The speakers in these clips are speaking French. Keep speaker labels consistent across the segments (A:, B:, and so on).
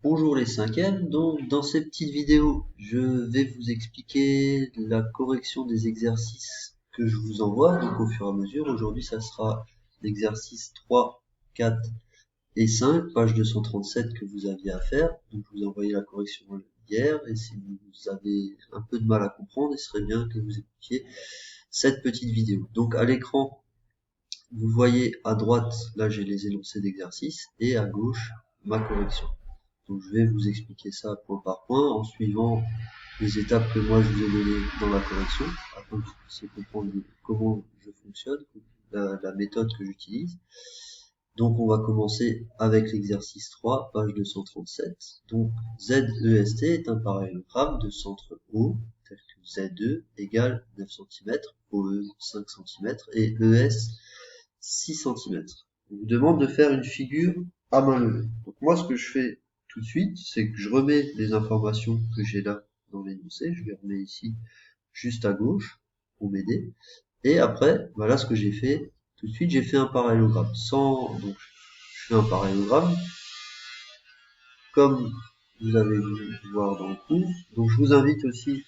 A: Bonjour les cinquièmes, donc dans cette petite vidéo, je vais vous expliquer la correction des exercices que je vous envoie, donc au fur et à mesure. Aujourd'hui, ça sera l'exercice 3, 4 et 5, page 237 que vous aviez à faire. Donc je vous ai envoyé la correction hier, et si vous avez un peu de mal à comprendre, il serait bien que vous écoutiez cette petite vidéo. Donc à l'écran, vous voyez à droite, là j'ai les énoncés d'exercice, et à gauche, ma correction. Donc je vais vous expliquer ça point par point en suivant les étapes que moi je vous ai données dans la correction, afin que vous puissiez comprendre comment je fonctionne, la méthode que j'utilise. Donc on va commencer avec l'exercice 3, page 237. Donc ZEST est un parallélogramme de centre O, tel que ZE égale 9 cm, OE 5 cm et ES 6 cm. On vous demande de faire une figure à main levée. Donc moi ce que je fais tout de suite, c'est que je remets les informations que j'ai là dans l'énoncé, je les remets ici juste à gauche pour m'aider. Et après, voilà ce que j'ai fait. Tout de suite, j'ai fait un parallélogramme. Donc, je fais un parallélogramme comme vous avez dû voir dans le cours. Donc, je vous invite aussi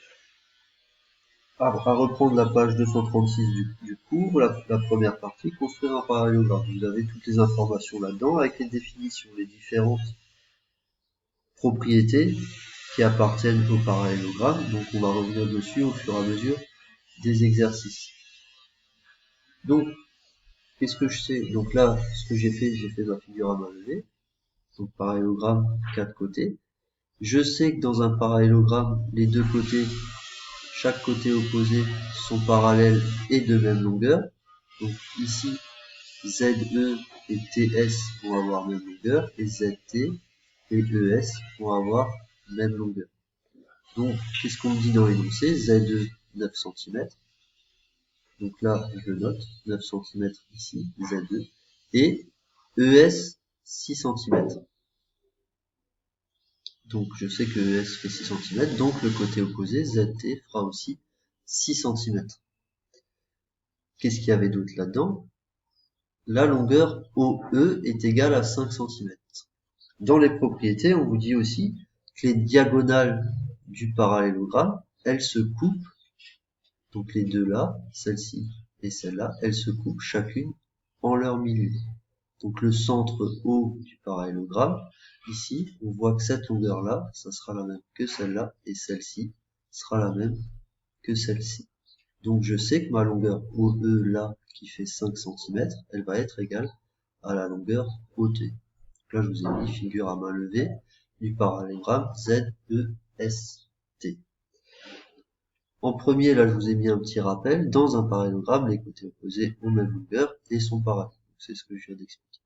A: à reprendre la page 236 du cours, la première partie, construire un parallélogramme. Vous avez toutes les informations là-dedans avec les définitions, les différentes propriétés qui appartiennent au parallélogramme. Donc, on va revenir dessus au fur et à mesure des exercices. Donc, qu'est-ce que je sais? Donc là, ce que j'ai fait ma figure à main levée. Donc parallélogramme, 4 côtés. Je sais que dans un parallélogramme, les deux côtés, chaque côté opposé, sont parallèles et de même longueur. Donc ici, ZE et TS vont avoir même longueur, et ZT et ES vont avoir même longueur. Donc, qu'est-ce qu'on me dit dans l'énoncé? ZE, 9 cm. Donc là, je note 9 cm ici, ZE, et ES 6 cm. Donc je sais que ES fait 6 cm, donc le côté opposé, ZT, fera aussi 6 cm. Qu'est-ce qu'il y avait d'autre là-dedans? La longueur OE est égale à 5 cm. Dans les propriétés, on vous dit aussi que les diagonales du parallélogramme, elles se coupent, donc les deux là, celle-ci et celle-là, elles se coupent chacune en leur milieu. Donc le centre O du parallélogramme, ici, on voit que cette longueur-là, ça sera la même que celle-là, et celle-ci sera la même que celle-ci. Donc je sais que ma longueur OE là, qui fait 5 cm, elle va être égale à la longueur OT. Donc là, je vous ai mis figure à main levée du parallélogramme ZEST. En premier, là, je vous ai mis un petit rappel. Dans un parallélogramme, les côtés opposés ont même longueur et sont parallèles. C'est ce que je viens d'expliquer.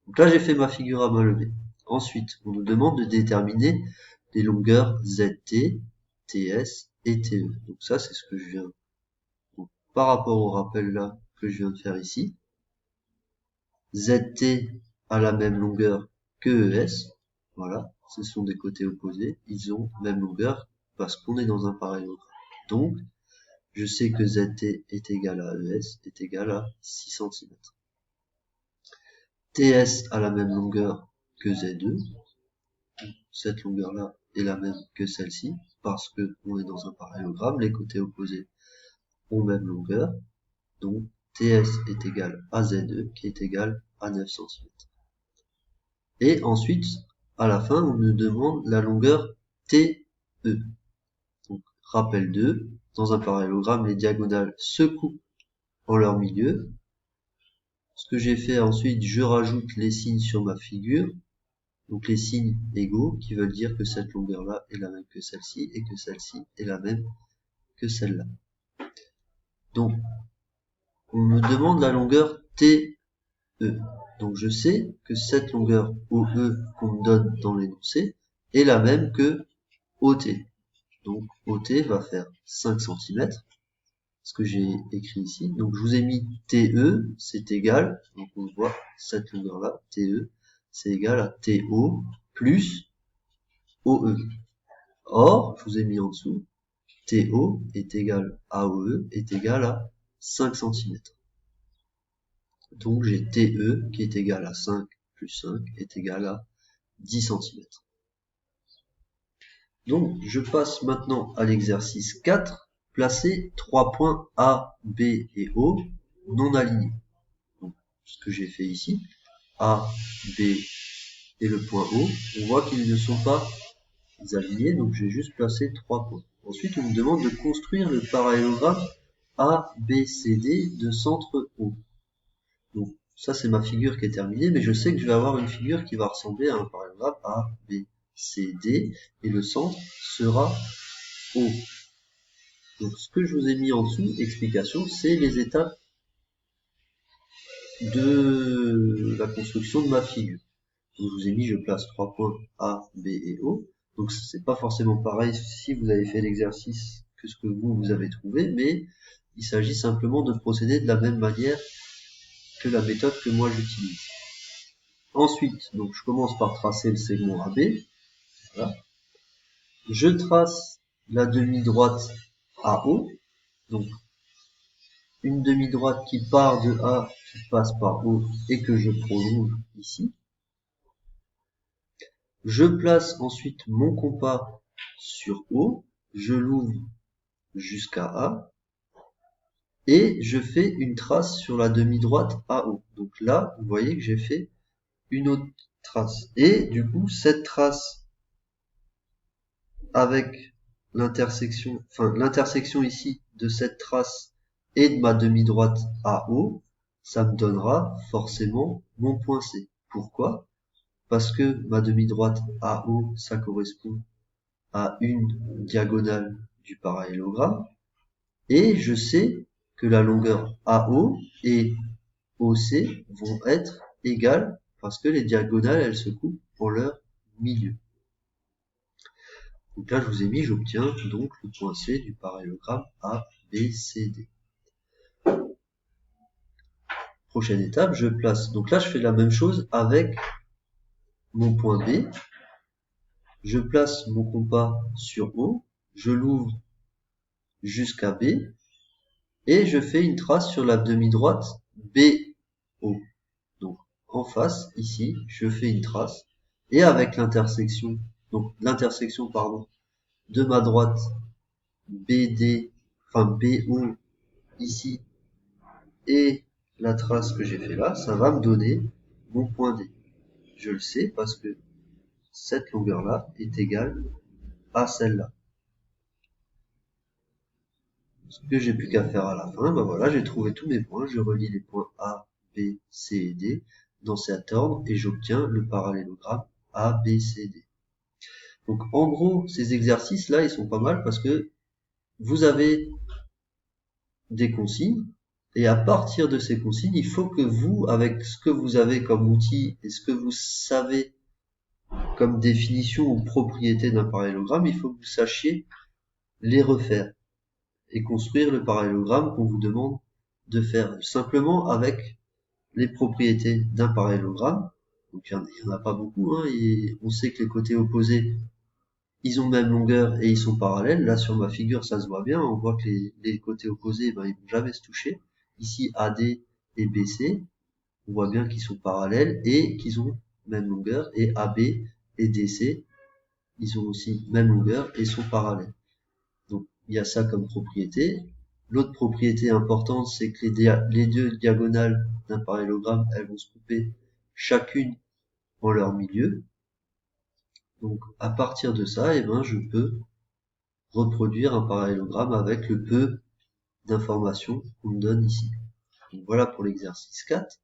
A: Donc là, j'ai fait ma figure à main levée. Ensuite, on nous demande de déterminer les longueurs ZT, TS et TE. Donc ça, c'est ce que je viens. Donc, par rapport au rappel là que je viens de faire ici, ZT a la même longueur que ES. Voilà, ce sont des côtés opposés. Ils ont même longueur parce qu'on est dans un parallélogramme. Donc, je sais que ZT est égal à ES est égal à 6 cm. TS a la même longueur que ZE. Cette longueur-là est la même que celle-ci, parce que on est dans un parallélogramme, les côtés opposés ont même longueur, donc TS est égal à ZE, qui est égal à 9 cm. Et ensuite, à la fin, on nous demande la longueur TE. Donc, rappel 2, dans un parallélogramme, les diagonales se coupent en leur milieu. Ce que j'ai fait ensuite, je rajoute les signes sur ma figure, donc les signes égaux qui veulent dire que cette longueur-là est la même que celle-ci et que celle-ci est la même que celle-là. Donc, on me demande la longueur TE. Donc, je sais que cette longueur OE qu'on me donne dans l'énoncé est la même que OT. Donc, OT va faire 5 cm, ce que j'ai écrit ici. Donc, je vous ai mis TE, c'est égal, donc on voit cette longueur-là, TE, c'est égal à TO plus OE. Or, je vous ai mis en dessous, TO est égal à OE est égal à 5 cm. Donc j'ai TE qui est égal à 5 plus 5 est égal à 10 cm. Donc, je passe maintenant à l'exercice 4, placer 3 points A, B et O non alignés. Donc, ce que j'ai fait ici, A, B et le point O, on voit qu'ils ne sont pas alignés, donc j'ai juste placé 3 points. Ensuite, on me demande de construire le parallélogramme ABCD de centre O. Donc, ça c'est ma figure qui est terminée, mais je sais que je vais avoir une figure qui va ressembler à un parallélogramme ABCD, et le centre sera O. Donc, ce que je vous ai mis en dessous, explication, c'est les étapes de la construction de ma figure. Donc, je vous ai mis, je place 3 points A, B et O. Donc, c'est pas forcément pareil si vous avez fait l'exercice que ce que vous avez trouvé, mais il s'agit simplement de procéder de la même manière que la méthode que moi j'utilise. Ensuite, donc, je commence par tracer le segment AB. Voilà. Je trace la demi-droite AO. Donc, une demi-droite qui part de A, qui passe par O et que je prolonge ici. Je place ensuite mon compas sur O, je l'ouvre jusqu'à A, et je fais une trace sur la demi-droite AO. Donc là, vous voyez que j'ai fait une autre trace. Et du coup, cette trace avec l'intersection, l'intersection ici de cette trace et de ma demi-droite AO, ça me donnera forcément mon point C. Pourquoi? Parce que ma demi-droite AO, ça correspond à une diagonale du parallélogramme, et je sais que la longueur AO et OC vont être égales parce que les diagonales, elles se coupent en leur milieu. Donc là, je vous ai mis, j'obtiens donc le point C du parallélogramme ABCD. Prochaine étape, je place. Donc là, je fais la même chose avec mon point B. Je place mon compas sur O, je l'ouvre jusqu'à B, et je fais une trace sur la demi-droite BO. Donc en face, ici, je fais une trace, et avec l'intersection, de ma droite BD, BO ici, et la trace que j'ai fait là, ça va me donner mon point D. Je le sais parce que cette longueur-là est égale à celle-là. Ce que j'ai plus qu'à faire à la fin, ben voilà, j'ai trouvé tous mes points, je relie les points A, B, C et D dans cet ordre et j'obtiens le parallélogramme ABCD. Donc en gros, ces exercices-là, ils sont pas mal parce que vous avez des consignes et à partir de ces consignes, il faut que vous, avec ce que vous avez comme outil et ce que vous savez comme définition ou propriété d'un parallélogramme, il faut que vous sachiez les refaire et construire le parallélogramme qu'on vous demande de faire simplement avec les propriétés d'un parallélogramme. Donc il n'y en a pas beaucoup, hein, et on sait que les côtés opposés, ils ont même longueur et ils sont parallèles. Là sur ma figure, ça se voit bien, on voit que les côtés opposés, ben, ils vont jamais se toucher. Ici AD et BC, on voit bien qu'ils sont parallèles et qu'ils ont même longueur, et AB et DC, ils ont aussi même longueur et sont parallèles. Donc il y a ça comme propriété. L'autre propriété importante, c'est que les deux diagonales d'un parallélogramme, elles vont se couper chacune en leur milieu. Donc à partir de ça, je peux reproduire un parallélogramme avec le peu d'informations qu'on me donne ici. Donc voilà pour l'exercice 4.